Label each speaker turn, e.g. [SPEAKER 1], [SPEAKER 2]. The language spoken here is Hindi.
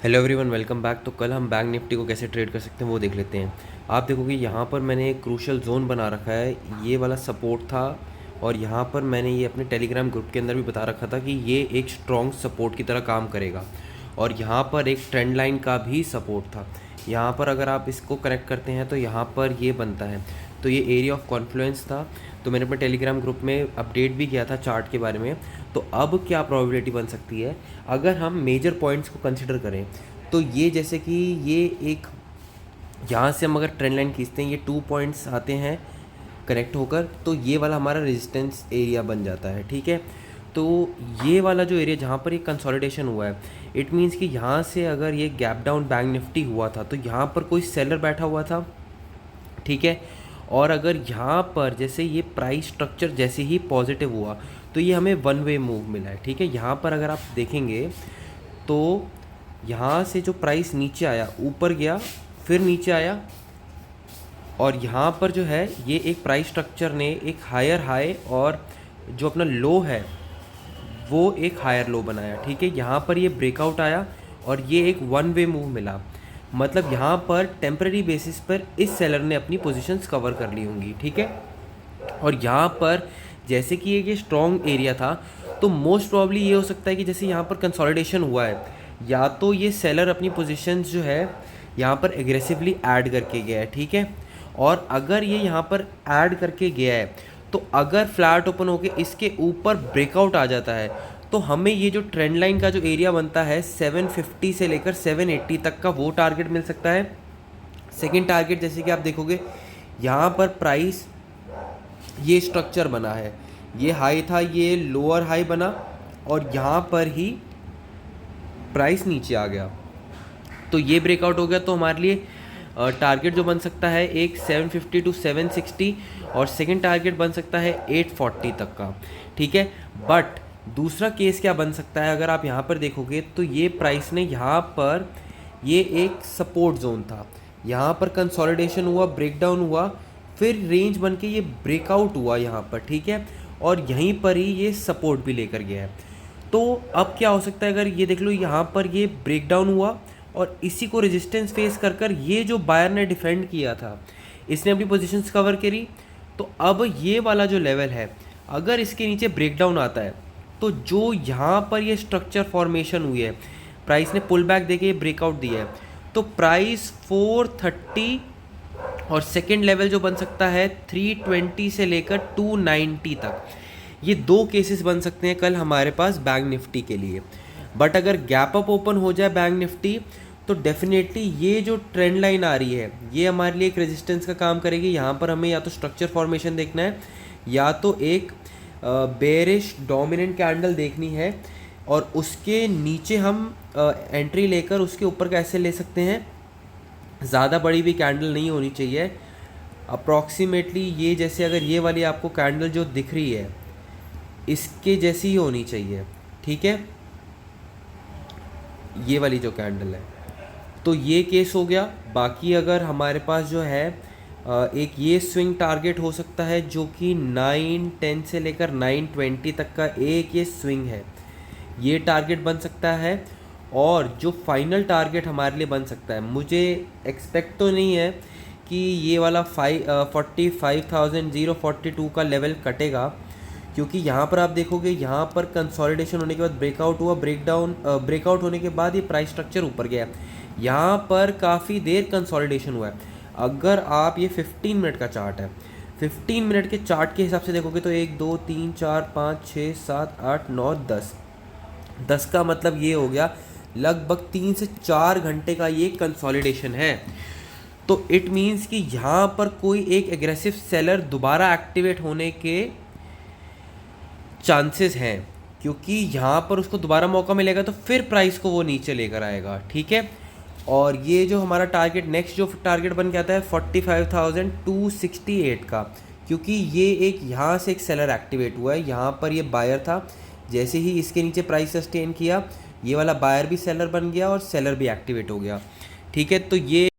[SPEAKER 1] Hello everyone, welcome back. तो कल हम बैंक निफ्टी को कैसे ट्रेड कर सकते हैं वो देख लेते हैं। आप देखोगे यहाँ पर मैंने एक क्रूशल जोन बना रखा है, ये वाला सपोर्ट था। और यहाँ पर मैंने ये अपने टेलीग्राम ग्रुप के अंदर भी बता रखा था कि ये एक स्ट्रॉन्ग सपोर्ट की तरह काम करेगा। और यहाँ पर एक ट्रेंड लाइन का भी सपोर्ट था। यहाँ पर अगर आप इसको कनेक्ट करते हैं तो यहाँ पर ये बनता है। तो ये एरिया ऑफ कॉन्फ्लुएंस था। तो मैंने अपने टेलीग्राम ग्रुप में अपडेट भी किया था चार्ट के बारे में। तो अब क्या प्रोबेबिलिटी बन सकती है अगर हम मेजर पॉइंट्स को कंसिडर करें। तो ये जैसे कि ये एक यहाँ से हम अगर ट्रेंड लाइन खींचते हैं, ये 2 पॉइंट्स आते हैं कनेक्ट होकर, तो ये वाला हमारा रेजिस्टेंस एरिया बन जाता है। ठीक है, तो ये वाला जो एरिया जहाँ पर ये कंसोलिडेशन हुआ है, इट मीन्स कि यहाँ से अगर ये गैप डाउन बैंक निफ्टी हुआ था तो यहाँ पर कोई सेलर बैठा हुआ था। ठीक है, और अगर यहाँ पर जैसे ये प्राइस स्ट्रक्चर जैसे ही पॉजिटिव हुआ तो ये हमें वन वे मूव मिला है। ठीक है, यहाँ पर अगर आप देखेंगे तो यहाँ से जो प्राइस नीचे आया, ऊपर गया, फिर नीचे आया, और यहाँ पर जो है ये एक प्राइस स्ट्रक्चर ने एक हायर हाई और जो अपना लो है वो एक हायर लो बनाया। ठीक है, यहाँ पर ये ब्रेकआउट आया और ये एक वन वे मूव मिला। मतलब यहाँ पर टेम्परेरी बेसिस पर इस सेलर ने अपनी पोजीशंस कवर कर ली होंगी। ठीक है, और यहाँ पर जैसे कि ये स्ट्रॉन्ग एरिया था, तो मोस्ट प्रॉब्ली ये हो सकता है कि जैसे यहाँ पर कंसोलिडेशन हुआ है, या तो ये सेलर अपनी पोजीशंस जो है यहाँ पर एग्रेसिवली ऐड करके गया है। ठीक है, और अगर ये यहाँ पर ऐड करके गया है तो अगर फ्लैट ओपन होके इसके ऊपर ब्रेकआउट आ जाता है तो हमें ये जो ट्रेंड लाइन का जो एरिया बनता है 750 से लेकर 780 तक का वो टारगेट मिल सकता है। सेकंड टारगेट जैसे कि आप देखोगे यहाँ पर प्राइस ये स्ट्रक्चर बना है, ये हाई था, ये लोअर हाई बना और यहाँ पर ही प्राइस नीचे आ गया, तो ये ब्रेकआउट हो गया। तो हमारे लिए टारगेट जो बन सकता है एक 750 टू 760 और सेकंड टारगेट बन सकता है 840 तक का। ठीक है, बट दूसरा केस क्या बन सकता है, अगर आप यहाँ पर देखोगे तो ये प्राइस ने यहाँ पर ये एक सपोर्ट जोन था, यहाँ पर कंसोलिडेशन हुआ, ब्रेकडाउन हुआ, फिर रेंज बन के ये ब्रेकआउट हुआ यहाँ पर। ठीक है, और यहीं पर ही ये सपोर्ट भी लेकर गया है। तो अब क्या हो सकता है, अगर ये देख लो यहाँ पर ये ब्रेकडाउन हुआ और इसी को रेजिस्टेंस फेस कर कर ये जो बायर ने डिफेंड किया था, इसने अपनी पोजीशंस कवर करी। तो अब ये वाला जो लेवल है, अगर इसके नीचे ब्रेकडाउन आता है तो जो यहाँ पर ये स्ट्रक्चर फॉर्मेशन हुई है, प्राइस ने पुल बैक देके ब्रेकआउट दिया है, तो प्राइस 430 और सेकेंड लेवल जो बन सकता है 320 से लेकर 290 तक, ये दो केसेस बन सकते हैं कल हमारे पास बैंक निफ्टी के लिए। बट अगर गैप अप ओपन हो जाए बैंक निफ्टी तो डेफिनेटली ये जो ट्रेंड लाइन आ रही है ये हमारे लिए एक रेजिस्टेंस का काम करेगी। यहाँ पर हमें या तो स्ट्रक्चर फॉर्मेशन देखना है या तो एक बेरिश डोमिनेंट कैंडल देखनी है, और उसके नीचे हम एंट्री लेकर उसके ऊपर कैसे ले सकते हैं। ज़्यादा बड़ी भी कैंडल नहीं होनी चाहिए, अप्रॉक्सीमेटली ये जैसे अगर ये वाली आपको कैंडल जो दिख रही है इसके जैसी ही होनी चाहिए। ठीक है, ये वाली जो कैंडल है, तो ये केस हो गया। बाकी अगर हमारे पास जो है एक ये स्विंग टारगेट हो सकता है जो कि 910 से लेकर 920 तक का एक ये स्विंग है, ये टारगेट बन सकता है। और जो फाइनल टारगेट हमारे लिए बन सकता है, मुझे एक्सपेक्ट तो नहीं है कि ये वाला 45,042 का लेवल कटेगा, क्योंकि यहाँ पर आप देखोगे यहाँ पर कंसोलिडेशन होने के बाद ब्रेकआउट हुआ, ब्रेकआउट होने के बाद ये प्राइस स्ट्रक्चर ऊपर गया, यहाँ पर काफ़ी देर कंसोलिडेशन हुआ है। अगर आप ये 15 मिनट का चार्ट है, 15 मिनट के चार्ट के हिसाब से देखोगे तो 1 2 3 4 5 6 7 8 9 10 का मतलब ये हो गया लगभग 3 से 4 घंटे का ये कंसोलिडेशन है। तो इट मीन्स कि यहाँ पर कोई एक एग्रेसिव सेलर दोबारा एक्टिवेट होने के चांसेस हैं, क्योंकि यहाँ पर उसको दोबारा मौका मिलेगा तो फिर प्राइस को वो नीचे लेकर आएगा। ठीक है, और ये जो हमारा टारगेट नेक्स्ट जो टारगेट बन के आता है 45,268 का, क्योंकि ये एक यहाँ से एक सेलर एक्टिवेट हुआ है, यहाँ पर ये बायर था, जैसे ही इसके नीचे प्राइस सस्टेन किया ये वाला बायर भी सेलर बन गया और सेलर भी एक्टिवेट हो गया। ठीक है, तो ये